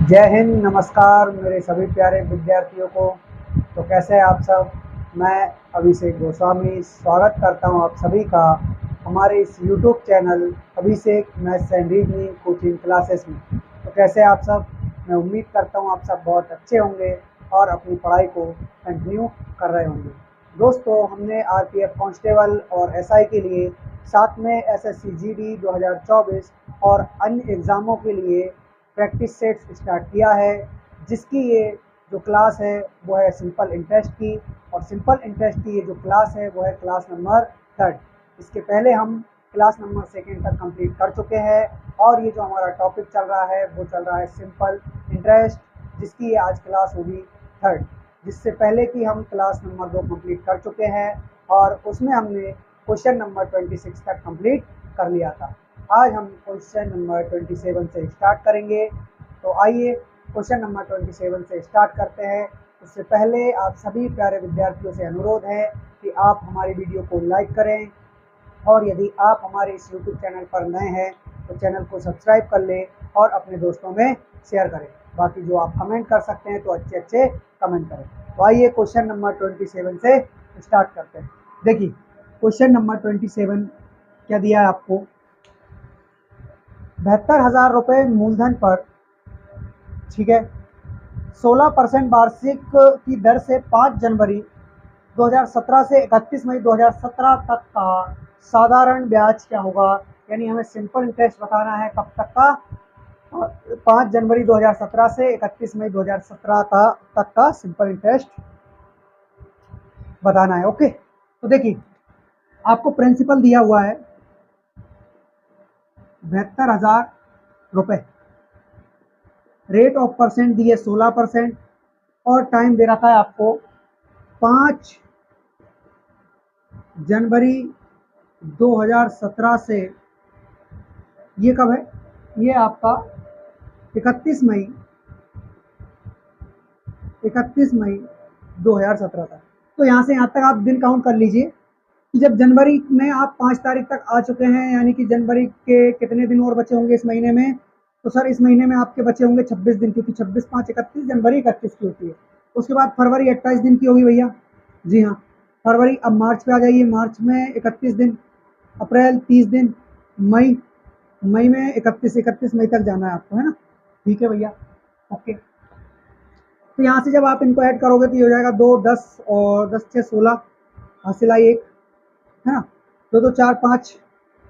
जय हिंद, नमस्कार मेरे सभी प्यारे विद्यार्थियों को। तो कैसे हैं आप सब। मैं अभिषेक गोस्वामी स्वागत करता हूं आप सभी का हमारे इस YouTube channel Abhishek maths and reasoning coaching classes में। तो कैसे हैं आप सब। मैं उम्मीद करता हूं आप सब बहुत अच्छे होंगे और अपनी पढ़ाई को कंटिन्यू कर रहे होंगे। दोस्तों, हमने आरपीएफ कांस्टेबल और एसआई के लिए साथ में एसएससी जीडी 2024 और अन्य एग्ज़ामों के लिए प्रैक्टिस सेट्स स्टार्ट किया है, जिसकी ये जो क्लास है वो है सिंपल इंटरेस्ट की। और सिंपल इंटरेस्ट की ये जो क्लास है वो है क्लास नंबर 3rd। इसके पहले हम क्लास नंबर 2nd तक कंप्लीट कर चुके हैं और ये जो हमारा टॉपिक चल रहा है वो चल रहा है सिंपल इंटरेस्ट, जिसकी ये आज क्लास होगी 3rd। जिससे पहले की हम क्लास नंबर 2 कंप्लीट कर चुके हैं और उसमें हमने क्वेश्चन नंबर 26 तक कंप्लीट कर लिया था। आज हम क्वेश्चन नंबर 27 से स्टार्ट करेंगे। तो आइए क्वेश्चन नंबर 27 से स्टार्ट करते हैं। उससे पहले आप सभी प्यारे विद्यार्थियों से अनुरोध है कि आप हमारी वीडियो को लाइक करें और यदि आप हमारे इस यूट्यूब चैनल पर नए हैं तो चैनल को सब्सक्राइब कर लें और अपने दोस्तों में शेयर करें। बाकी जो आप कमेंट कर सकते हैं तो अच्छे अच्छे कमेंट करें। तो आइए क्वेश्चन नंबर 27 से स्टार्ट करते हैं। देखिए क्वेश्चन नंबर 27 क्या दिया है आपको। 72,000 रुपये मूलधन पर, ठीक है, 16% वार्षिक की दर से 5 जनवरी 2017 से 31 मई 2017 तक का साधारण ब्याज क्या होगा। यानी हमें सिंपल इंटरेस्ट बताना है कब तक का, 5 जनवरी 2017 से 31 मई 2017 का तक का सिंपल इंटरेस्ट बताना है। ओके, तो देखिए आपको प्रिंसिपल दिया हुआ है 72,000 रुपये, रेट ऑफ परसेंट दिए 16% और टाइम दे रखा है आपको 5 जनवरी 2017 से, ये कब है, ये आपका 31 मई 2017 तक। तो यहाँ से यहाँ तक आप दिन काउंट कर लीजिए कि जब जनवरी में आप 5 तारीख तक आ चुके हैं, यानी कि जनवरी के कितने दिन और बचे होंगे इस महीने में। तो सर इस महीने में आपके बचे होंगे 26 दिन, क्योंकि 26, 5, 31, जनवरी 31 की होती है। उसके बाद फरवरी 28 दिन की होगी भैया। जी हाँ, फरवरी। अब मार्च पे आ जाइए, मार्च में 31 दिन, अप्रैल 30 दिन, मई में 31 मई तक जाना है आपको, है ना। ठीक है भैया, ओके। तो यहाँ से जब आप इनको ऐड करोगे तो ये हो जाएगा 2, 10 और 10, 6, 16, हासिल आई 1, है ना। 2, 2, 4, 5,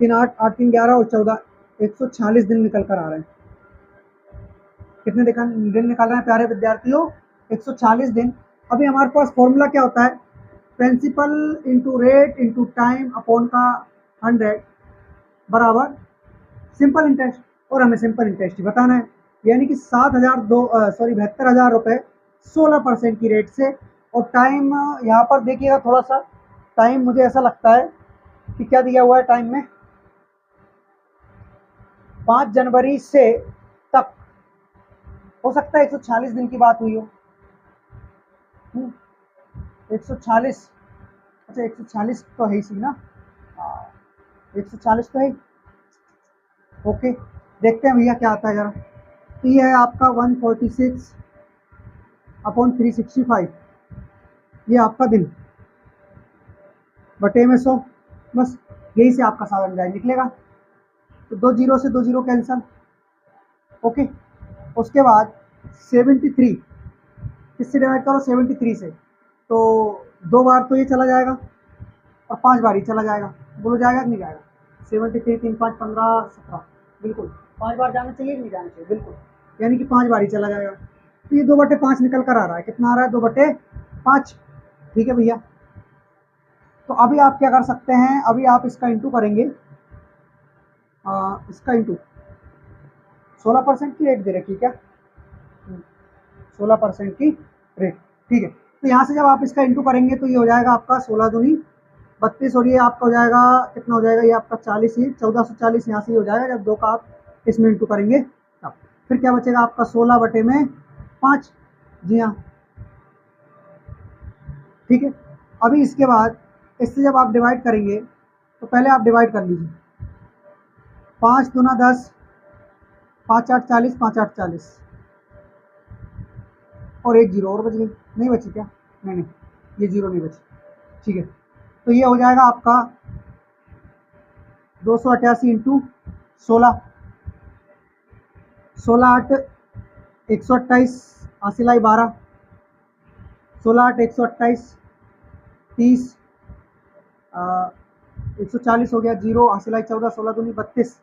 3, 8, 8, 3, 11 और 14, 146 दिन निकल कर आ रहे हैं। कितने दिन निकल रहे हैं प्यारे विद्यार्थियों, 140 दिन। अभी हमारे पास फॉर्मूला क्या होता है, principal into rate into time upon का 100 बराबर सिंपल इंटरेस्ट, और हमें सिंपल इंटरेस्ट ही बताना है। यानी कि 72,000 रुपये 16% की रेट से। और टाइम यहाँ पर देखिएगा थोड़ा सा, टाइम मुझे ऐसा लगता है कि क्या दिया हुआ है टाइम में, 5 जनवरी से तक, हो सकता है 140 दिन की बात हुई हो। 140, अच्छा 140 तो है ही सी ना, 140 तो है। ओके, देखते हैं भैया क्या आता है जरा। तो ये है आपका 146 अपॉन 365, ये आपका दिन बटे में 100, बस यही से आपका साधारण ब्याज निकलेगा। तो 2 जीरो से 2 जीरो कैंसल। ओके, उसके बाद 73 किससे डिवाइड करो, 73 से, तो 2 बार तो ये चला जाएगा और 5 बार ही चला जाएगा। बोलो जाएगा कि नहीं जाएगा। 73, 3, 5, 15, 17, बिल्कुल 5 बार जाना चाहिए कि नहीं जाना चाहिए, बिल्कुल, यानी कि 5 बार ही चला जाएगा। तो ये 2/5 निकल कर आ रहा है, कितना आ रहा है, 2/5। ठीक है भैया। तो अभी आप क्या कर सकते हैं, अभी आप इसका इंटू करेंगे, इसका इंटू 16% की रेट दे रखी क्या, 16% की रेट, ठीक है। तो यहाँ से जब आप इसका इंटू करेंगे तो ये हो जाएगा आपका 16 दूनी 32, और ये आपका हो जाएगा कितना, हो जाएगा ये आपका 40 ही, 1440 यहाँ से ही हो जाएगा जब 2 का आप इसमें इंटू करेंगे तब। फिर क्या बचेगा आपका 16/5। जी हाँ, ठीक है। अभी इसके बाद इससे जब आप डिवाइड करेंगे तो पहले आप डिवाइड कर लीजिए, 5 दूना 10, 5 8 40, 5 8 40, और एक जीरो और बच गई, नहीं बची क्या? नहीं नहीं, ये जीरो नहीं बची, ठीक है। तो ये हो जाएगा आपका 288 इंटू 16, 16 8 128, हासिलाई 12, 16 8 128 30, 140 हो गया, जीरो हासिलाई 14, 16 दूनी 32,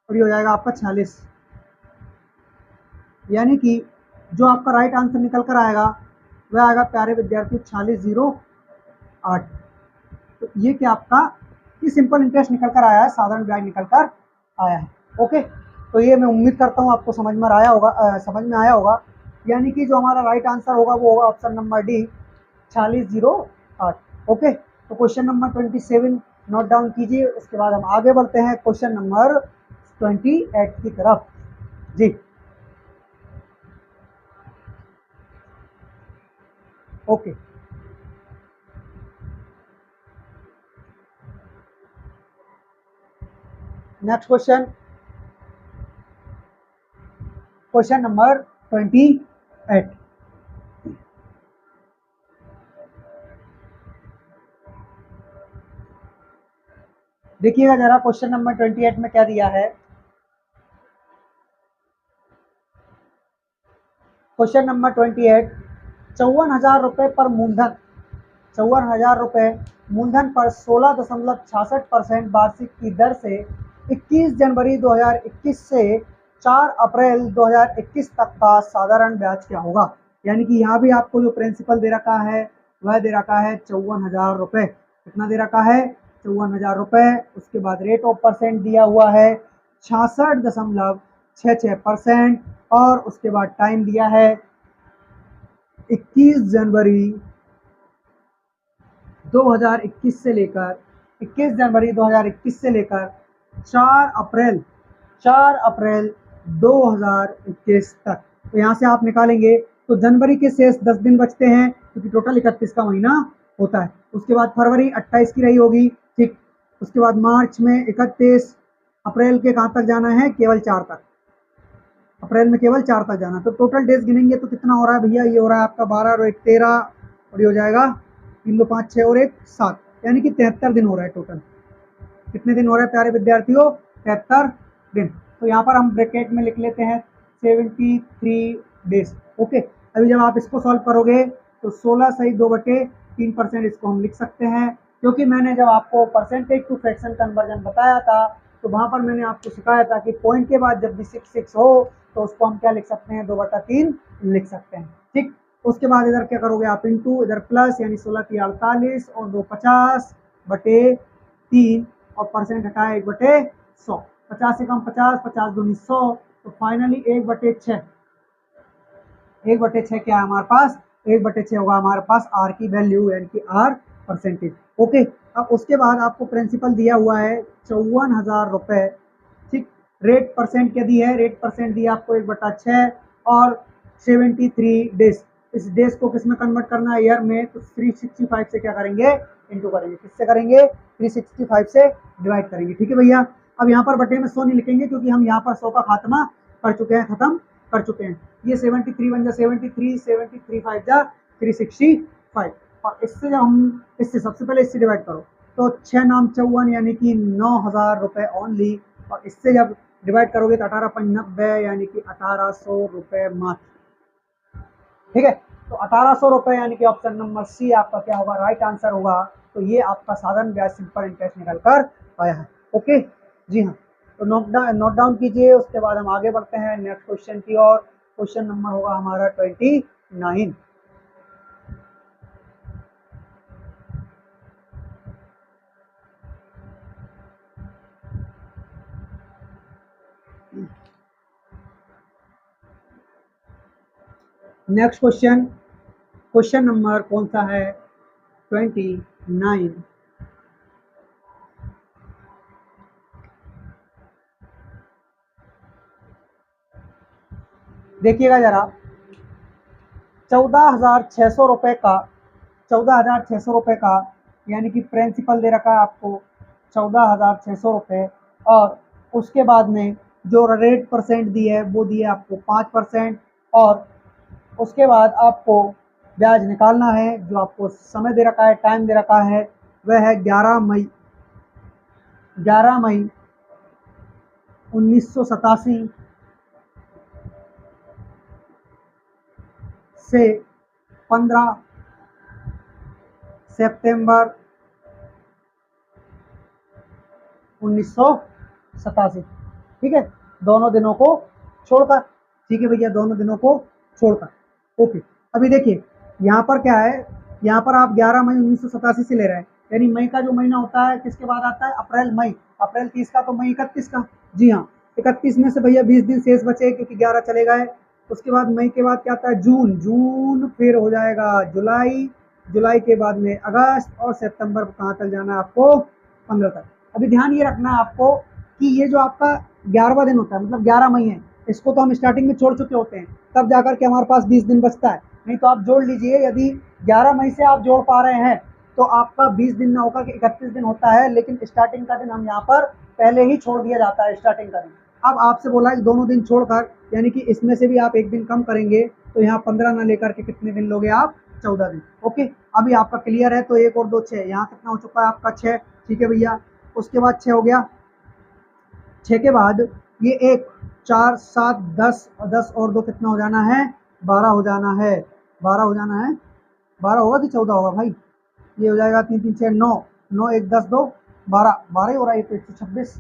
और ये हो जाएगा आपका 46। यानी कि जो आपका राइट आंसर निकल कर आएगा वह आएगा प्यारे विद्यार्थी 4608। तो ये क्या आपका ये सिंपल इंटरेस्ट निकल कर आया है, साधारण ब्याज निकल कर आया है। ओके, तो ये मैं उम्मीद करता हूँ आपको समझ में आया होगा, समझ में आया होगा। यानी कि जो हमारा राइट आंसर होगा वो होगा ऑप्शन नंबर डी 4608। ओके, तो क्वेश्चन नंबर 27 नोट डाउन कीजिए, उसके बाद हम आगे बढ़ते हैं क्वेश्चन नंबर 28 की तरफ। जी okay, next question, question number 28। देखिएगा जरा क्वेश्चन नंबर 28 में क्या दिया है। क्वेश्चन नंबर 28, 54,000 रुपये पर मूलधन, 54,000 रुपये मूलधन पर 16.66% वार्षिक की दर से 21 जनवरी 2021 से 4 अप्रैल 2021 तक का साधारण ब्याज क्या होगा। यानी कि यहाँ भी आपको जो प्रिंसिपल दे रखा है वह दे रखा है 54,000 रुपये। कितना दे रखा है? 54,000 रुपये। उसके बाद रेट ऑफ परसेंट दिया हुआ है 66.66%, और उसके बाद टाइम दिया है 21 जनवरी 2021 से लेकर 21 जनवरी 2021 से लेकर 4 अप्रैल 2021 तक। तो यहाँ से आप निकालेंगे तो जनवरी के शेष 10 दिन बचते हैं क्योंकि टोटल 31 का महीना होता है। उसके बाद फरवरी 28 की रही होगी, ठीक। उसके बाद मार्च में 31, अप्रैल के कहाँ तक जाना है? केवल 4 तक। अप्रैल में केवल 4 तक जाना। तो टोटल डेज गिनेंगे तो कितना हो रहा है भैया? ये हो रहा है आपका 12 और 1 13, और ये हो जाएगा 3 2 5 6 और 1 7, यानी कि 73 दिन हो रहा है टोटल। कितने दिन हो रहा है प्यारे विद्यार्थियों? 73 दिन। तो यहाँ पर हम ब्रैकेट में लिख लेते हैं 73 डेज। ओके, अभी जब आप इसको सॉल्व करोगे तो 16 सही 2/3% इसको हम लिख सकते हैं, क्योंकि मैंने जब आपको परसेंटेज टू फ्रैक्शन कन्वर्जन बताया था तो वहाँ पर मैंने आपको सिखाया था कि पॉइंट के बाद जब भी 6 हो तो उसको हम क्या लिख सकते हैं? 2/3 लिख सकते हैं, ठीक। उसके बाद इधर क्या करोगे आप? इंटू, इधर प्लस, यानी 16 की 48 और 2 50/3, और परसेंट हटाया 1/100। 50 से कम 50, 50 दूनी 100, तो फाइनली 1/6। 1/6 क्या है हमारे पास? 1/6 होगा हमारे पास आर की वैल्यू, यानी कि आर परसेंटेज। ओके, अब उसके बाद आपको प्रिंसिपल दिया हुआ है 54,000 रुपये, ठीक। रेट परसेंट क्या दी है? रेट परसेंट दिया आपको 1/6 और 73 डेज। इस डेज को किस में कन्वर्ट करना है? ईयर में। तो 365 से क्या करेंगे? इंटू करेंगे। किससे करेंगे? 365 से डिवाइड करेंगे, ठीक है भैया। अब यहाँ पर बटे में 100 नहीं लिखेंगे क्योंकि हम यहाँ पर 100 का खात्मा कर चुके हैं, खत्म कर चुके हैं। ये 73 बन जा 73, 73 5 जा 365, और इससे जब हम इससे सबसे पहले इससे डिवाइड करो तो 6 नाम 54, यानी कि 9,000 रुपये ओनली, और इससे जब डिवाइड करोगे तो 18 5 90, यानी कि 1800 रुपये मात्र, ठीक है। तो 1800 रुपये, यानी कि ऑप्शन नंबर सी आपका क्या होगा? राइट आंसर होगा। तो ये आपका साधारण ब्याज सिंपल इंटरेस्ट निकल कर आया है। ओके, जी हाँ, तो नोट डाउन कीजिए। उसके बाद हम आगे बढ़ते हैं नेक्स्ट क्वेश्चन की ओर। क्वेश्चन नंबर होगा हमारा 29। नेक्स्ट क्वेश्चन, क्वेश्चन नंबर कौन सा है? 29। देखिएगा जरा, 14,600 रुपये का, 14,600 रुपये का, यानी कि प्रिंसिपल दे रखा है आपको 14,600 रुपये, और उसके बाद में जो रेट परसेंट दी है वो दी है आपको 5%, और उसके बाद आपको ब्याज निकालना है। जो आपको समय दे रखा है, टाइम दे रखा है, वह है 11 मई 1987 से 15 सितंबर 1987। ठीक है, दोनों दिनों को छोड़कर। ठीक है भैया, दोनों दिनों को छोड़कर। ओके, अभी देखिए यहाँ पर क्या है, यहाँ पर आप 11 मई 1987 से ले रहे हैं, यानी मई का जो महीना होता है किसके बाद आता है? अप्रैल। मई अप्रैल 30 का, तो मई 31 का। जी हाँ, 31 में से भैया 20 दिन शेष बचे क्योंकि 11 चले गए। उसके बाद मई के बाद क्या आता है? जून। जून फिर हो जाएगा जुलाई। जुलाई के बाद में अगस्त, और सितंबर कहाँ तक जाना है आपको? 15 तक। अभी ध्यान ये रखना है आपको कि ये जो आपका 11वां दिन होता है, मतलब 11 मई है, इसको तो हम स्टार्टिंग में छोड़ चुके होते हैं, तब जाकर के हमारे पास 20 दिन बचता है। नहीं तो आप जोड़ लीजिए, यदि 11 मई से आप जोड़ पा रहे हैं तो आपका 20 दिन ना होकर के 31 दिन होता है, लेकिन स्टार्टिंग का दिन हम यहाँ पर पहले ही छोड़ दिया जाता है, स्टार्टिंग का दिन। अब आपसे बोला है दोनों दिन छोड़कर, यानी कि इसमें से भी आप एक दिन कम करेंगे, तो यहाँ 15 ना लेकर के कितने दिन लोगे आप? 14 दिन। ओके, अभी आपका क्लियर है। तो 1 और 2 6, यहाँ कितना हो चुका है आपका? 6। ठीक है भैया, उसके बाद 6 हो गया। 6 के बाद ये 1 4 7 10, और 10 और 2 कितना हो जाना है? 12 हो जाना है। 12 हो जाना है। 12 होगा कि 14 होगा भाई? ये हो जाएगा 3 3 6 9, 9 1 10 2 12, 12 ही हो रहा है। ये तो 126।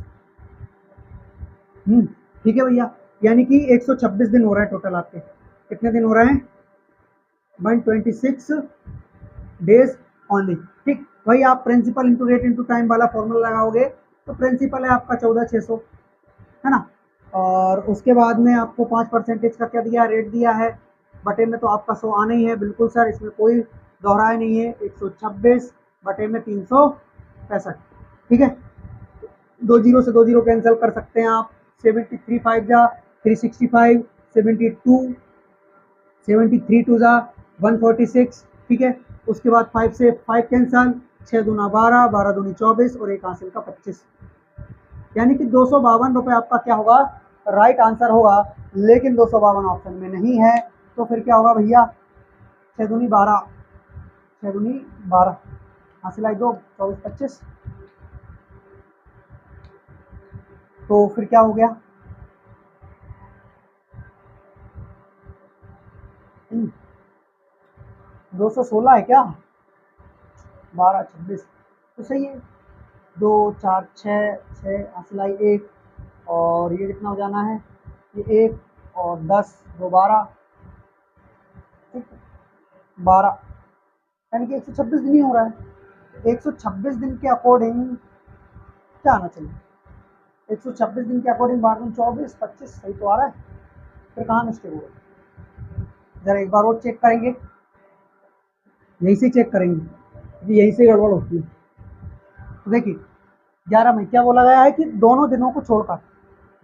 ठीक है भैया, यानी कि 126 दिन हो रहा है टोटल आपके। कितने दिन हो रहे हैं? 126 डेज ओनली। ठीक, वही आप principal into rate into time वाला फॉर्मूला लगाओगे, तो प्रिंसिपल है आपका 14,600, है ना। और उसके बाद में आपको 5% का क्या दिया? रेट दिया है। बटे में तो आपका 100 आना ही है, बिल्कुल सर, इसमें कोई दोहराए नहीं है। 126 बटे में 365। ठीक है, 2 जीरो से 2 जीरो कैंसिल कर सकते हैं आप। 73 5 जा 365, 72 73 टू जा 146। ठीक है, उसके बाद 5 से 5 कैंसल, 6 दूना 12, 12 दूनी 24, और एक हासिल का 25, यानी कि 252 रुपये आपका क्या होगा? राइट आंसर होगा। लेकिन 252 ऑप्शन में नहीं है, तो फिर क्या होगा भैया? 6 दूनी 12, 6 दूनी 12, हासिल आई 2, 24 25, तो फिर क्या हो गया? 216 है क्या? 12 26 तो सही है। 2 4 6 6 हासिल आई 1, और ये कितना हो जाना है? ये 1 और 10 2 12। ठीक, 12, यानी कि 126 दिन ही हो रहा है। 126 दिन के अकॉर्डिंग क्या आना चाहिए? 126 दिन के अकॉर्डिंग 12 24 25, सही तो आ रहा है। फिर कहाँ मिस्टेक हो गई? जरा एक बार और चेक करेंगे, यहीं से चेक करेंगे, यहीं से गड़बड़ होती है। तो देखिए 11 मई क्या बोला गया है कि दोनों दिनों को छोड़कर,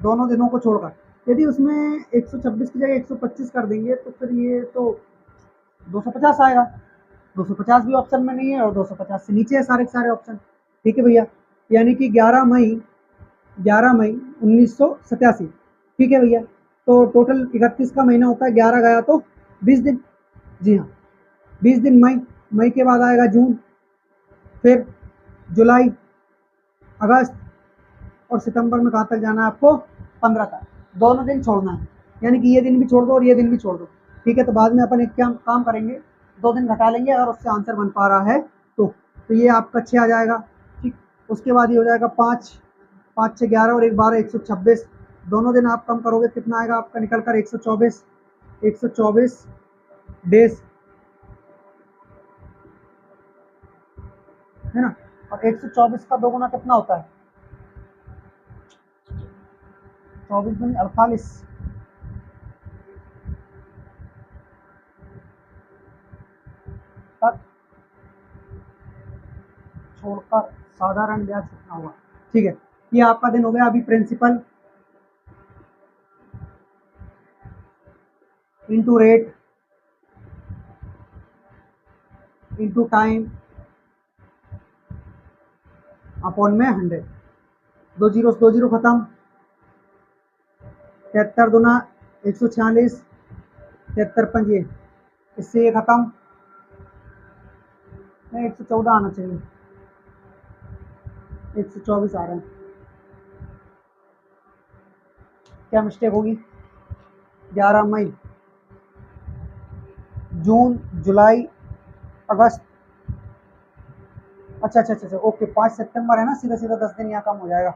दोनों दिनों को छोड़कर यदि उसमें 126 की जगह 125 कर देंगे, तो फिर ये तो 250 आएगा। 250 भी ऑप्शन में नहीं है, और 250 से नीचे है सारे के सारे ऑप्शन। ठीक है भैया, यानी कि 11 मई 1987। ठीक है भैया, तो टोटल 31 का महीना होता है, 11 गया तो 20 दिन। जी हाँ, 20 दिन मई। मई के बाद आएगा जून, फिर जुलाई, अगस्त, और सितंबर में कहाँ तक जाना है आपको? 15 तक। दोनों दिन छोड़ना है, यानी कि ये दिन भी छोड़ दो और ये दिन भी छोड़ दो। ठीक है, तो बाद में अपन एक क्या काम करेंगे, 2 दिन घटा लेंगे अगर उससे आंसर बन पा रहा है तो ये आपका 6 आ जाएगा। ठीक, उसके बाद ये हो जाएगा 5, 5 6 11, और 1 12 126। दोनों दिन आप कम करोगे, कितना आएगा आपका निकल कर? 124, 124 डेज, है ना। और 124 का दोगुना कितना होता है? 24 दूनी 48। तक छोड़कर साधारण ब्याज कितना हुआ? ठीक है, ये आपका दिन हो गया। अभी principal into rate into time upon में 100। 2 जीरो से 2 जीरो खत्म। 73 दूना 146, 73 ये, इससे ये खत्म, नहीं 114 आना चाहिए, 124 आ रहे हैं, क्या मिस्टेक होगी। 11 मई, जून, जुलाई, अगस्त, अच्छा अच्छा अच्छा ओके, 5 सितंबर है ना, सीधा सीधा 10 दिन यहाँ कम हो जाएगा।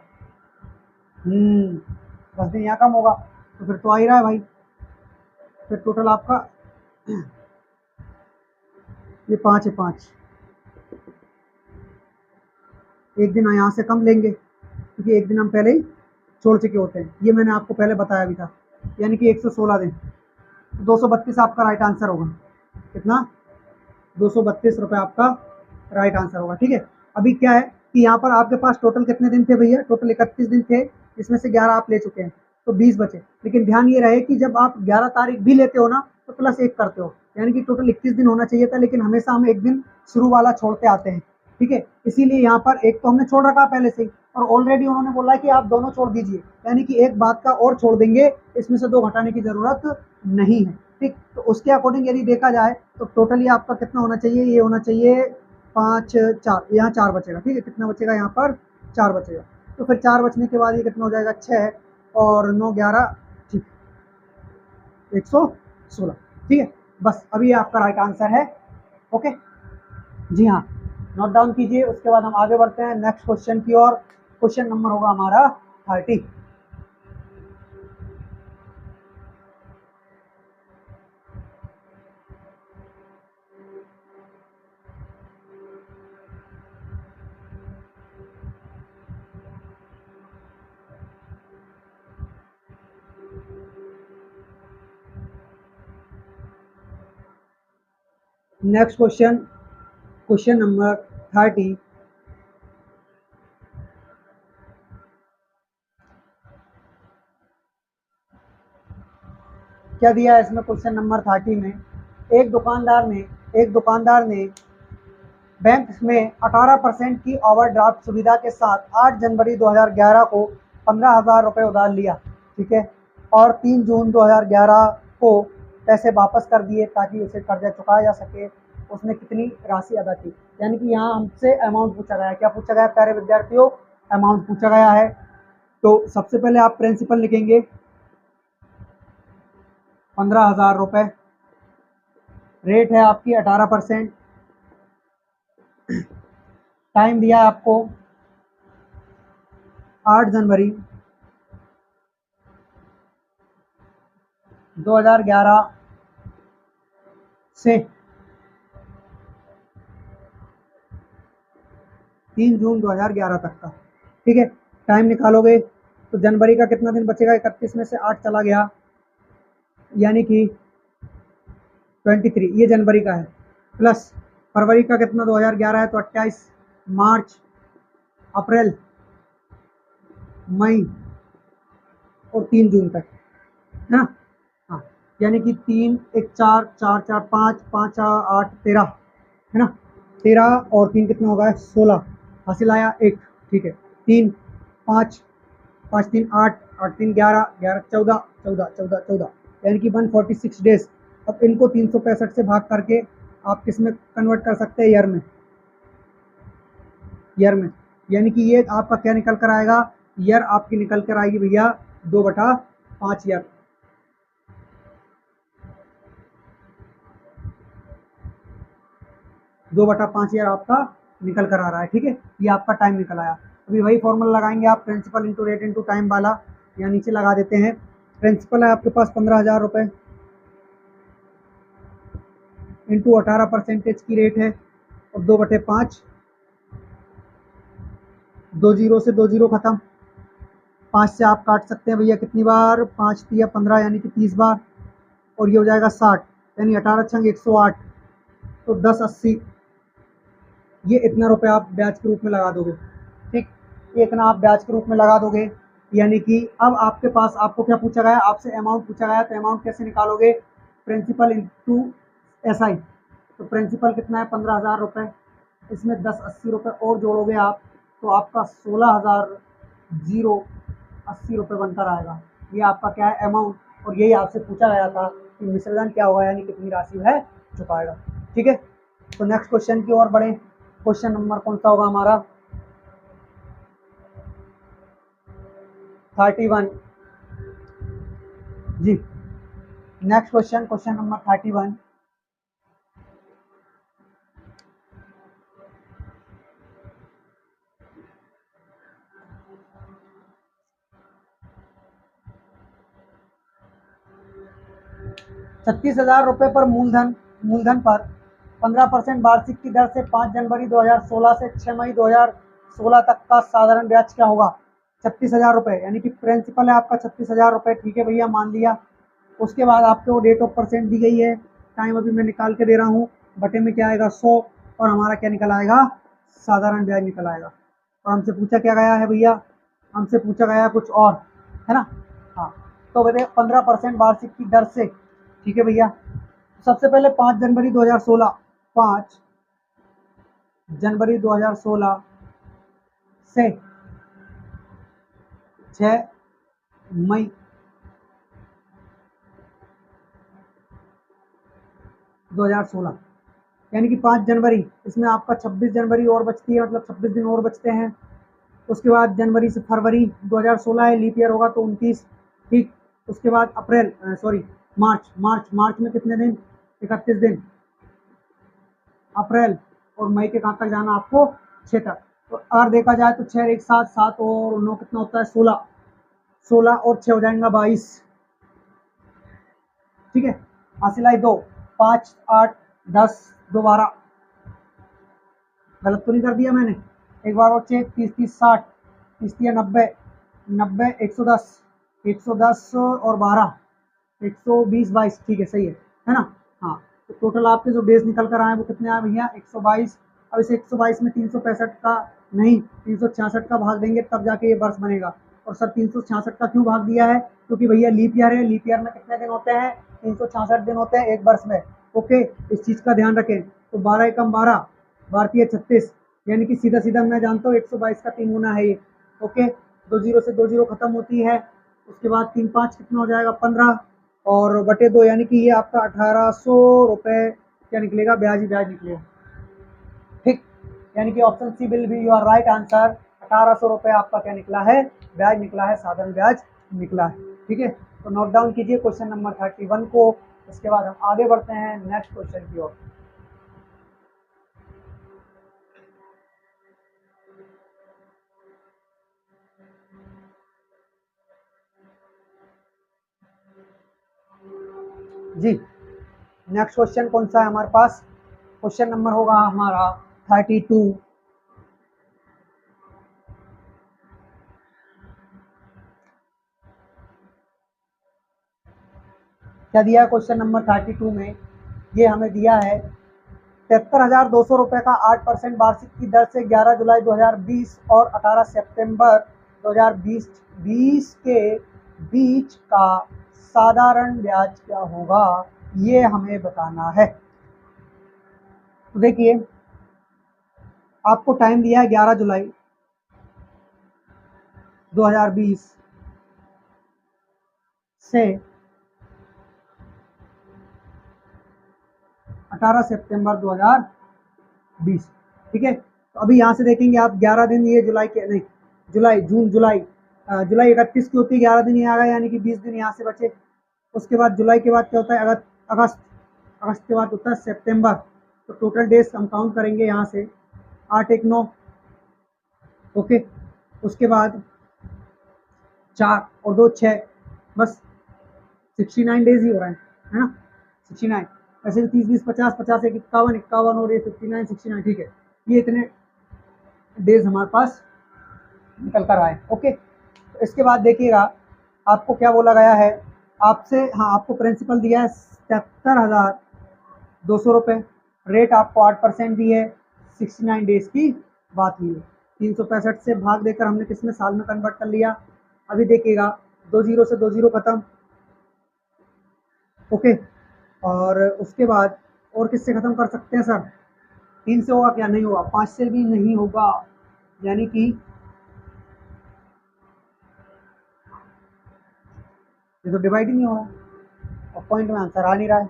10 दिन यहाँ कम होगा, तो फिर तो आ ही रहा है भाई। फिर टोटल आपका ये 5 है, 5, एक दिन यहाँ से कम लेंगे क्योंकि एक दिन हम पहले ही छोड़ चुके होते हैं, ये मैंने आपको पहले बताया भी था, यानी कि 116 दिन, 232 आपका राइट आंसर होगा। कितना? 232 रुपये आपका राइट आंसर होगा। ठीक है, अभी क्या है कि यहाँ पर आपके पास टोटल कितने दिन थे भैया? टोटल 31 दिन थे, इसमें से 11 आप ले चुके हैं, तो 20 बचे। लेकिन ध्यान ये रहे कि जब आप 11 तारीख भी लेते हो ना, तो प्लस 1 करते हो, यानी कि टोटल 21 दिन होना चाहिए था, लेकिन हमेशा हम एक दिन शुरू वाला छोड़ते आते हैं। ठीक है, इसीलिए यहाँ पर एक तो हमने छोड़ रखा पहले से ही, और ऑलरेडी उन्होंने बोला है कि आप दोनों छोड़ दीजिए, यानी कि एक बात का और छोड़ देंगे, इसमें से 2 घटाने की जरूरत नहीं है। ठीक, तो उसके अकॉर्डिंग यदि देखा जाए तो टोटली आपका कितना होना चाहिए? ये होना चाहिए 5 4, यहाँ 4 बचेगा। ठीक है, कितना बचेगा? यहाँ पर 4 बचेगा, तो फिर 4 बचने के बाद ये कितना हो जाएगा? 6 और 9 11, ठीक, 116। ठीक है, बस अभी आपका राइट आंसर है। ओके, जी हाँ, नोट डाउन कीजिए। उसके बाद हम आगे बढ़ते हैं नेक्स्ट क्वेश्चन की ओर। क्वेश्चन नंबर होगा हमारा 30। Next question, question number 30। क्या दिया है इसमें? क्वेश्चन नंबर 30 में एक दुकानदार ने बैंक में 18% की ओवरड्राफ्ट सुविधा के साथ 8 जनवरी 2011 को 15,000 रुपये उधार लिया। ठीक है, और 3 जून 2011 को पैसे वापस कर दिए ताकि उसे कर्जा चुकाया जा सके। उसने कितनी राशि अदा की? यानी कि यहाँ हमसे अमाउंट पूछा गया है। क्या पूछा गया है प्यारे विद्यार्थियों? अमाउंट पूछा गया है। तो सबसे पहले आप प्रिंसिपल लिखेंगे 15,000 रुपये, रेट है आपकी 18%, टाइम दिया है आपको 8 जनवरी 2011 से 3 जून 2011 तक का। ठीक है, टाइम निकालोगे तो जनवरी का कितना दिन बचेगा? 31 में से 8 चला गया, यानी कि 23, ये जनवरी का है, प्लस फरवरी का कितना? 2011 है तो 28, मार्च, अप्रैल, मई और 3 जून तक, है ना? हाँ, यानी कि 3 1 4 4 4 5 5 8 13, है ना? 13 और 3 कितना होगा? 16 हासिल आया एक। ठीक है, 3 5 5 3 8 8 3 11 11 14 14 14 14, यानी कि 146 डेज। अब इनको 365 से भाग करके आप किस में कन्वर्ट कर सकते हैं? ईयर में, ईयर में, यानी कि ये आपका क्या निकल कर आएगा? ईयर आपकी निकल कर आएगी भैया 2/5 ईयर। 2/5 ईयर आपका निकल कर आ रहा है। ठीक है, ये आपका टाइम निकल आया। अभी वही फॉर्मूला लगाएंगे आप, principal into rate into time वाला, यहाँ नीचे लगा देते हैं। प्रिंसिपल है आपके पास 15,000 रुपये, इंटू 18% की रेट है, और 2/5, 2 जीरो से 2 जीरो खत्म, 5 से आप काट सकते हैं भैया कितनी बार? 5 या 15, यानी कि 30 बार, और ये हो जाएगा 60, यानी 18 छंग 108, तो 1080। ये इतना रुपये आप ब्याज के रूप में लगा दोगे। ठीक, ये इतना आप ब्याज के रूप में लगा दोगे, यानी कि अब आपके पास, आपको क्या पूछा गया? आपसे अमाउंट पूछा गया, तो अमाउंट कैसे निकालोगे? प्रिंसिपल इंटू SI, तो प्रिंसिपल कितना है? 15,000 रुपये, इसमें 1080 रुपये और जोड़ोगे आप, तो आपका 16,080 रुपये बनकर आएगा। ये आपका क्या है? अमाउंट। और यही आपसे पूछा गया था कि मिश्रधन क्या होगा, यानी कितनी राशि वह चुकाएगा। ठीक है, तो नेक्स्ट क्वेश्चन की ओर बढ़े। क्वेश्चन नंबर कौन सा होगा हमारा? 31 जी। Next question, question number 31। ₹36,000 पर मूलधन पर 15% वार्षिक की दर से 5 जनवरी 2016 से 6 मई 2016 तक का साधारण ब्याज क्या होगा? ₹36,000, यानी कि प्रिंसिपल है आपका ₹36,000। ठीक है भैया, मान लिया। उसके बाद आपको रेट ऑफ परसेंट दी गई है, टाइम अभी मैं निकाल के दे रहा हूँ। बटे में क्या आएगा? 100, और हमारा क्या निकल आएगा? साधारण ब्याज निकल आएगा। और हमसे पूछा क्या गया है भैया? हमसे पूछा गया है कुछ और, है ना? हाँ, तो बताइए 15% वार्षिक की दर से। ठीक है भैया, सबसे पहले 5 जनवरी 2016, 5 जनवरी 2016 से 6 मई 2016, यानी कि 5 जनवरी, इसमें आपका 26 जनवरी और बचती है, मतलब 26 दिन और बचते हैं। उसके बाद जनवरी से फरवरी 2016 है, लीप ईयर होगा तो 29। ठीक, उसके बाद अप्रैल सॉरी मार्च में कितने दिन? 31 दिन। अप्रैल और मई के कहाँ तक जाना आपको? 6 तक। तो अगर देखा जाए तो 6 एक साथ, 7 और 9 कितना होता है? 16। 16 और 6 हो जाएगा 22। ठीक है, हासिलाई 2, 5 8 10 2 12। गलत तो नहीं कर दिया मैंने? एक बार और चेक। 30 30 60, 30 90, 90 110, 110 और 12 120 22। ठीक है, सही है ना? हाँ, तो टोटल आपके जो बेस निकल कर आए वो कितने आए भैया? 122। अब इसे 122 में 365 का नहीं, 366 का भाग देंगे तब जाके ये वर्ष बनेगा। और सर 366 का क्यों भाग दिया है? क्योंकि भैया लीप ईयर है, लीप ईयर में कितने दिन होते हैं? 366 दिन होते हैं एक वर्ष में। ओके, इस चीज़ का ध्यान रखें। तो 12 एकम 12, भारतीय 36, यानी कि सीधा सीधा मैं जानता हूँ 122 का 3 गुना है ये। ओके, 2 जीरो से 2 जीरो खत्म होती है। उसके बाद 3 5 कितना हो जाएगा? 15, और बटे 2, यानी कि ये आपका 1800 रुपये क्या निकलेगा? ब्याज ही ब्याज निकलेगा। ठीक, यानी कि option C will be your right answer. 1800 रुपये आपका क्या निकला है? ब्याज निकला है, साधारण ब्याज निकला है। ठीक है, तो नोट डाउन कीजिए क्वेश्चन नंबर 31 को। इसके बाद हम आगे बढ़ते हैं नेक्स्ट क्वेश्चन की ओर। जी, नेक्स्ट क्वेश्चन कौन सा है हमारे पास? क्वेश्चन नंबर होगा हमारा 32। क्या दिया है क्वेश्चन नंबर 32 में? ये हमें दिया है 73,200 रुपये का 8% वार्षिक की दर से 11 जुलाई 2020 और 18 सितंबर 2020 के बीच का साधारण ब्याज क्या होगा, ये हमें बताना है। तो देखिए, आपको टाइम दिया है 11 जुलाई 2020 से 18 सितंबर 2020। ठीक है, तो अभी यहाँ से देखेंगे आप 11 दिन, ये जुलाई के नहीं, जुलाई जून जुलाई जुलाई 31 की होती है, 11 दिन ये आ गए, यानी कि 20 दिन यहाँ से बचे। उसके बाद जुलाई के बाद क्या होता है? अगस्त। अगस्त अगस्त के बाद होता है सितंबर। तो टोटल डेज हम काउंट करेंगे यहाँ से, 8 1 9। ओके, उसके बाद 4 और 2 6, बस 69 डेज ही हो रहे हैं, है ना? 69। ऐसे भी 30 20 50 50 1 51 51 और ये 59 69। ठीक है, ये इतने डेज हमारे पास निकल कर आए। ओके, तो इसके बाद देखिएगा आपको क्या बोला गया है आपसे। हाँ, आपको प्रिंसिपल दिया है 77,200 रुपये। रेट आपको 8% दी है। 69 डेज की बात हुई है। 365 से भाग देकर हमने किसमें? साल में कन्वर्ट कर लिया। अभी देखिएगा 2 जीरो से 2 जीरो खत्म। ओके, और उसके बाद और किससे ख़त्म कर सकते हैं सर? 3 से होगा क्या? नहीं होगा। 5 से भी नहीं होगा, यानी कि ये तो डिवाइड ही नहीं हो रहा। पॉइंट में आंसर आ नहीं रहा है।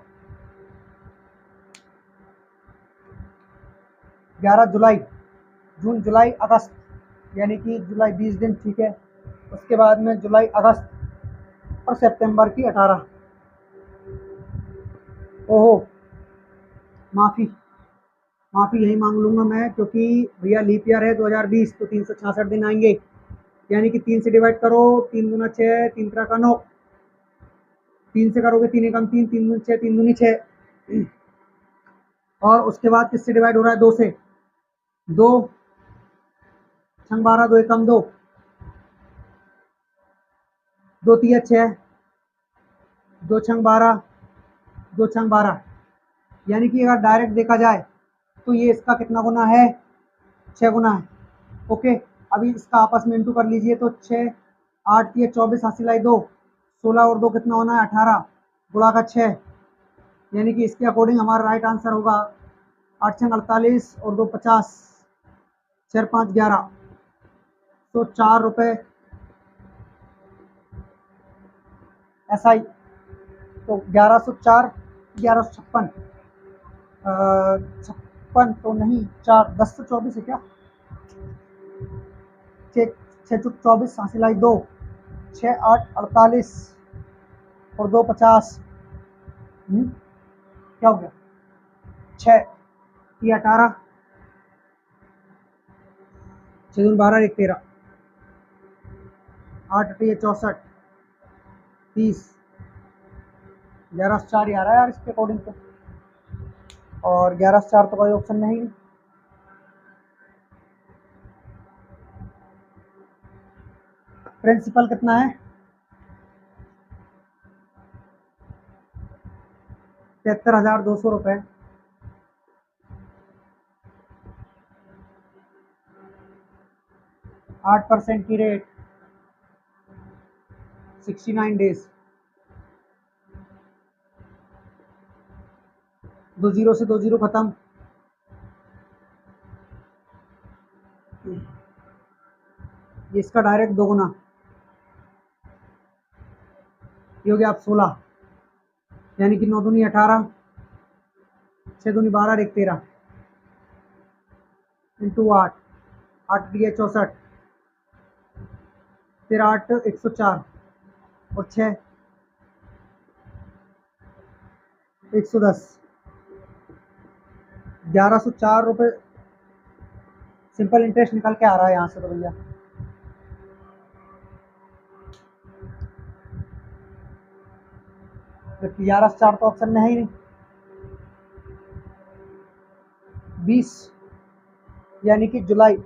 11 जुलाई, जून जुलाई अगस्त, यानी कि जुलाई 20 दिन, ठीक है। उसके बाद में जुलाई अगस्त और सितंबर की 18। ओहो, माफ़ी, माफ़ी यही मांग लूँगा मैं, क्योंकि भैया लीप ईयर है 2020, तो 366 दिन आएंगे, यानी कि 3 से डिवाइड करो, 3 दूना 6, 3 त्रिका 9, 3 से करोगे 3 एकम 3, 3 दूनी 6, 3 दूनी 6, और उसके बाद किससे डिवाइड हो रहा है? 2 से। 2 छंग 12, 2 एकम 2, 2 तिया 6, 2 छंग 12, 2 छंग 12, यानी कि अगर डायरेक्ट देखा जाए तो ये इसका कितना गुना है? 6 गुना है। ओके, अभी इसका आपस में इंटू कर लीजिए, तो 6 8 तिया 24 हासिल आई 2, 16 और 2 कितना होना है? 18, गुणा का 6, यानी कि इसके अकॉर्डिंग हमारा राइट आंसर होगा 8 छंग 48 और 2 50, 4 5 11, तो 4 रुपये ऐसा ही। तो 1104, 1156, 56 तो नहीं, 4 10 से 24 है क्या? 6 6 24 हासिल आई 2, 6 8 48 और 2 50, क्या हो गया? 6 ये 18, 6 दूनी 12 1 13, 8 8 ये 64, 30, 11 से 4 आ रहा है यार इसके अकॉर्डिंग तो, और 11 से 4 तो कोई ऑप्शन नहीं। प्रिंसिपल कितना है? 73,200 रुपये। 8% की रेट, 69 डेज, 2 जीरो से 2 जीरो खत्म, ये इसका डायरेक्ट दोगुना, ये हो गया आप 16, यानी कि 9 दूनी 18, 6 दूनी 12 1 13, इंटू 8, 8 दिया 64, फिर 8 104 और 6 110, 1104 रुपये सिंपल इंटरेस्ट निकल के आ रहा है यहाँ से तो भैया। जबकि 11 से 4 तो ऑप्शन में है ही नहीं। 20, यानी कि जुलाई,